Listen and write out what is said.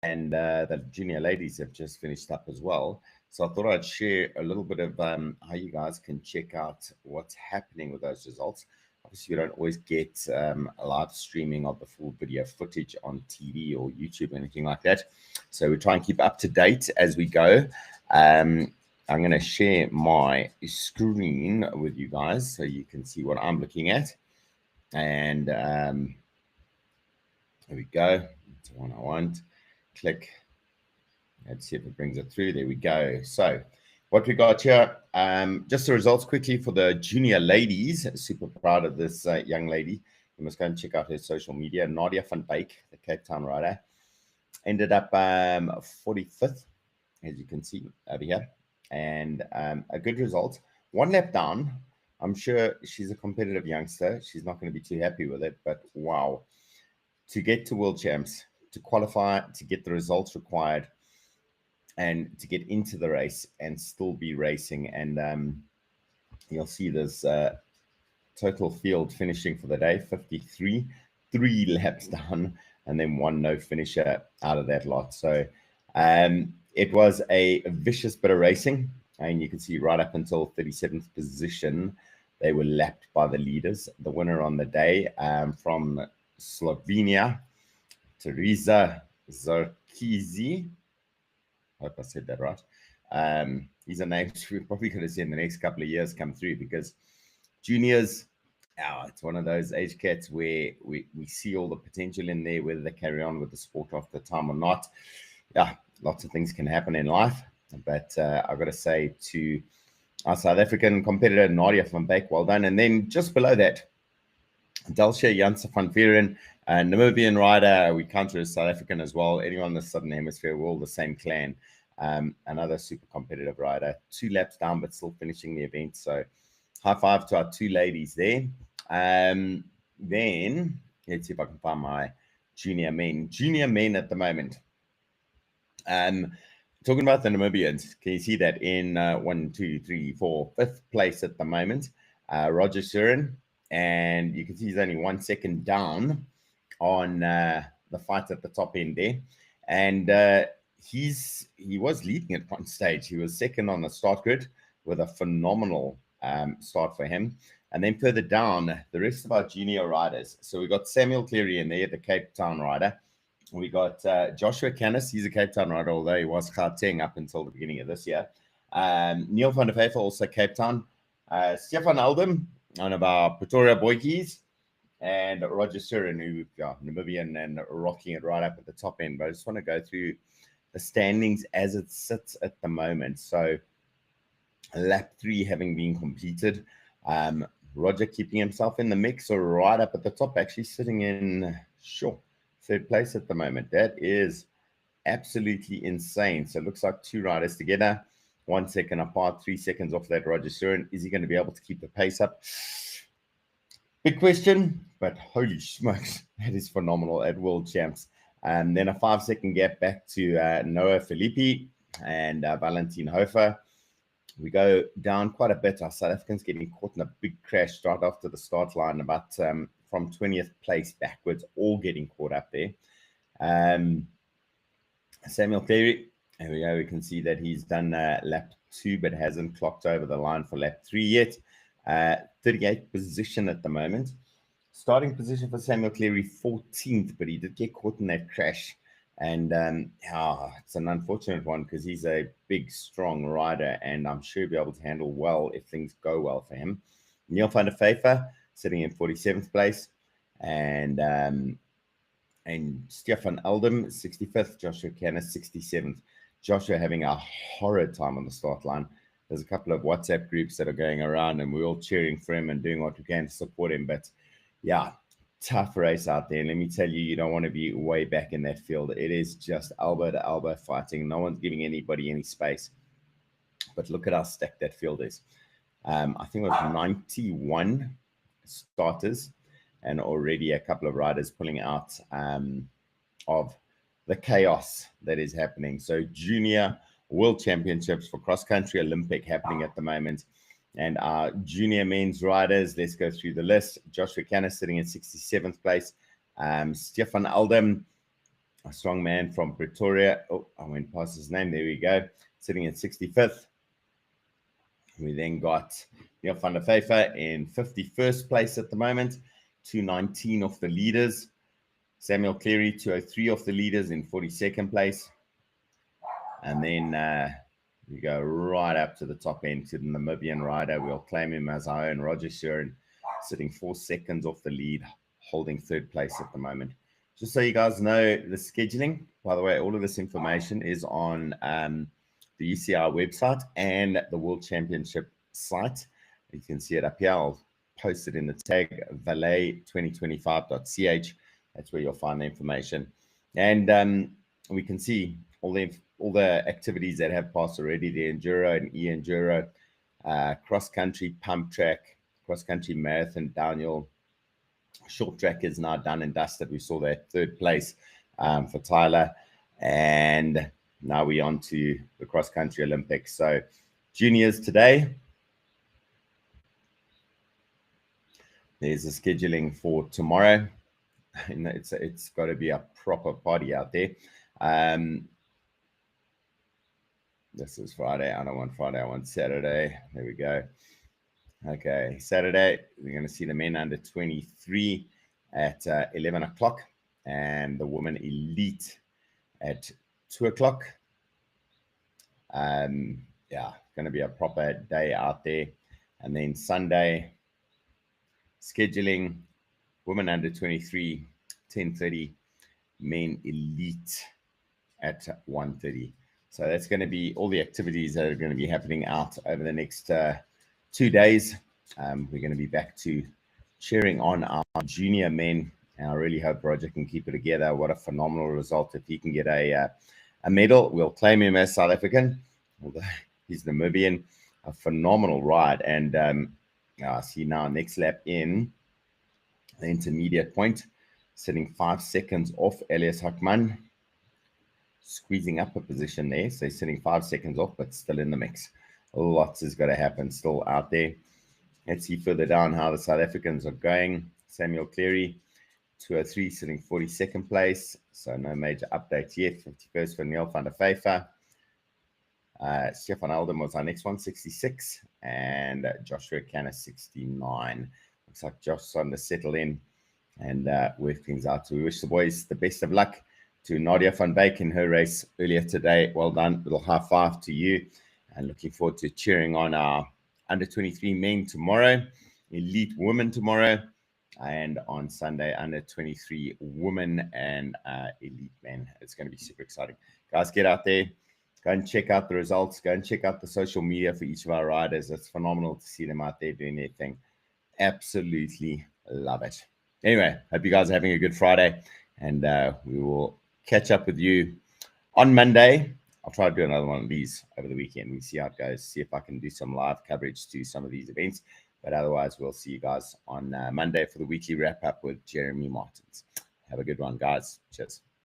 and the junior ladies have just finished up as well. So I thought I'd share a little bit of how you guys can check out what's happening with those results. Obviously, we don't always get a live streaming of the full video footage on TV or YouTube or anything like that. So we try and keep up to date as we go. I'm going to share my screen with you guys so you can see what I'm looking at. And there we go. That's the one I want. Click. Let's see if it brings it through. There we go. So what we got here, just the results quickly for the junior ladies. Super proud of this young lady. You must go and check out her social media. Nadia Van Wyk, the Cape Town rider, ended up 45th, as you can see over here. And a good result. One lap down. I'm sure she's a competitive youngster. She's not going to be too happy with it, but wow. To get to World Champs, to qualify, to get the results required, and to get into the race and still be racing. And you'll see this total field finishing for the day, 53, 3 laps down, and then one no finisher out of that lot. So it was a vicious bit of racing. And you can see right up until 37th position, they were lapped by the leaders. The winner on the day from Slovenia, Teresa Zarkizi. I hope I said that right. These are names we're probably going to see in the next couple of years come through, because juniors, it's one of those age cats where we see all the potential in there, whether they carry on with the sport after time or not. Yeah, lots of things can happen in life. But I've got to say to our South African competitor, Nadia Van Wyk, well done. And then just below that, Delsia van Vuuren, Namibian rider. We count her as South African as well. Anyone in the Southern Hemisphere, we're all the same clan. Another super competitive rider. 2 laps down, but still finishing the event. So high five to our 2 ladies there. Then let's see if I can find my junior men. Junior men at the moment. Talking about the Namibians, can you see that in 1, 2, 3, 4, 5th place at the moment? Roger Suren, and you can see he's only 1 second down on the fight at the top end there. And he was leading at one stage. He was second on the start grid with a phenomenal start for him. And then further down, the rest of our junior riders. So we got Samuel Cleary in there, the Cape Town rider. We got Joshua Kanis. He's a Cape Town rider, although he was Gauteng up until the beginning of this year. Neil van der Vyver, also Cape Town. Stephan Aldum, one of our Pretoria boykies. And Roger Suren, who Namibian and rocking it right up at the top end. But I just want to go through the standings as it sits at the moment. So lap 3 having been completed. Roger keeping himself in the mix, or right up at the top, actually sitting in, 3rd place at the moment. That is absolutely insane. So it looks like 2 riders together, 1 second apart, 3 seconds off that Roger Suren. Is he going to be able to keep the pace up? Big question, but holy smokes, that is phenomenal at World Champs. And then a 5-second gap back to Noah Filippi and Valentin Hofer. We go down quite a bit. Our South Africans getting caught in a big crash right after the start line, about from 20th place backwards, all getting caught up there. Samuel Cleary, there we go. We can see that he's done lap 2, but hasn't clocked over the line for lap 3 yet. 38th position at the moment. Starting position for Samuel Cleary, 14th, but he did get caught in that crash. And it's an unfortunate one, because he's a big, strong rider, and I'm sure he'll be able to handle well if things go well for him. Neil van der Vyver sitting in 47th place, and Stephan Aldum, 65th. Joshua Kanis, 67th. Joshua having a horrid time on the start line. There's a couple of WhatsApp groups that are going around, and we're all cheering for him and doing what we can to support him. But yeah, tough race out there. And let me tell you, you don't want to be way back in that field. It is just elbow to elbow fighting. No one's giving anybody any space. But look at how stacked that field is. I think it was 91 starters, and already a couple of riders pulling out of the chaos that is happening. So junior World Championships for cross-country Olympic happening at the moment. And our junior men's riders, let's go through the list. Joshua Kanis sitting in 67th place. Stephan Aldum a strong man from Pretoria. Oh, I went past his name. There we go. Sitting at 65th. We then got Neil van der Vyver in 51st place at the moment, 219 off the leaders. Samuel Cleary, 203 off the leaders in 42nd place. And then we go right up to the top end to the Namibian rider. We'll claim him as our own Roger Suren, sitting 4 seconds off the lead, holding 3rd place at the moment. Just so you guys know the scheduling, by the way, all of this information is on the UCI website and the World Championship site. You can see it up here. I'll post it in the tag valet2025.ch. That's where you'll find the information. And we can see all the activities that have passed already, the enduro and e-enduro, cross-country, pump track, cross-country marathon, downhill. Short track is now done and dusted. We saw that 3rd place for Tyler. And now we're on to the cross-country Olympics. So juniors today. There's the scheduling for tomorrow. It's got to be a proper party out there. This is Friday. I don't want Friday. I want Saturday. There we go. Okay, Saturday, we're going to see the men under 23 at 11 o'clock and the women elite at 2 o'clock. Yeah, going to be a proper day out there. And then Sunday, scheduling, women under 23, 10:30, men elite at 1:30. So that's going to be all the activities that are going to be happening out over the next 2 days. We're going to be back to cheering on our junior men. And I really hope Roger can keep it together. What a phenomenal result. If he can get a medal, we'll claim him as South African. Although he's Namibian. A phenomenal ride. And I see now next lap in the intermediate point, sitting 5 seconds off Elias Hakman. Squeezing up a position there. So he's sitting 5 seconds off, but still in the mix. Lots has got to happen still out there. Let's see further down how the South Africans are going. Samuel Cleary, 203, sitting 42nd place. So no major updates yet. 51st for Neil van der Vyver. Stephan Aldum was our next one, 66. And Joshua Kanis, 69. Looks like Josh's starting to settle in and work things out. So we wish the boys the best of luck. To Nadia Van Wyk in her race earlier today. Well done. Little high five to you. And looking forward to cheering on our under 23 men tomorrow, elite women tomorrow, and on Sunday, under 23 women and elite men. It's going to be super exciting. Guys, get out there. Go and check out the results. Go and check out the social media for each of our riders. It's phenomenal to see them out there doing their thing. Absolutely love it. Anyway, hope you guys are having a good Friday, and we will catch up with you on Monday. I'll try to do another one of these over the weekend. We see how it goes, see if I can do some live coverage to some of these events. But otherwise, we'll see you guys on Monday for the weekly wrap-up with Jeremy Martins. Have a good one, guys. Cheers.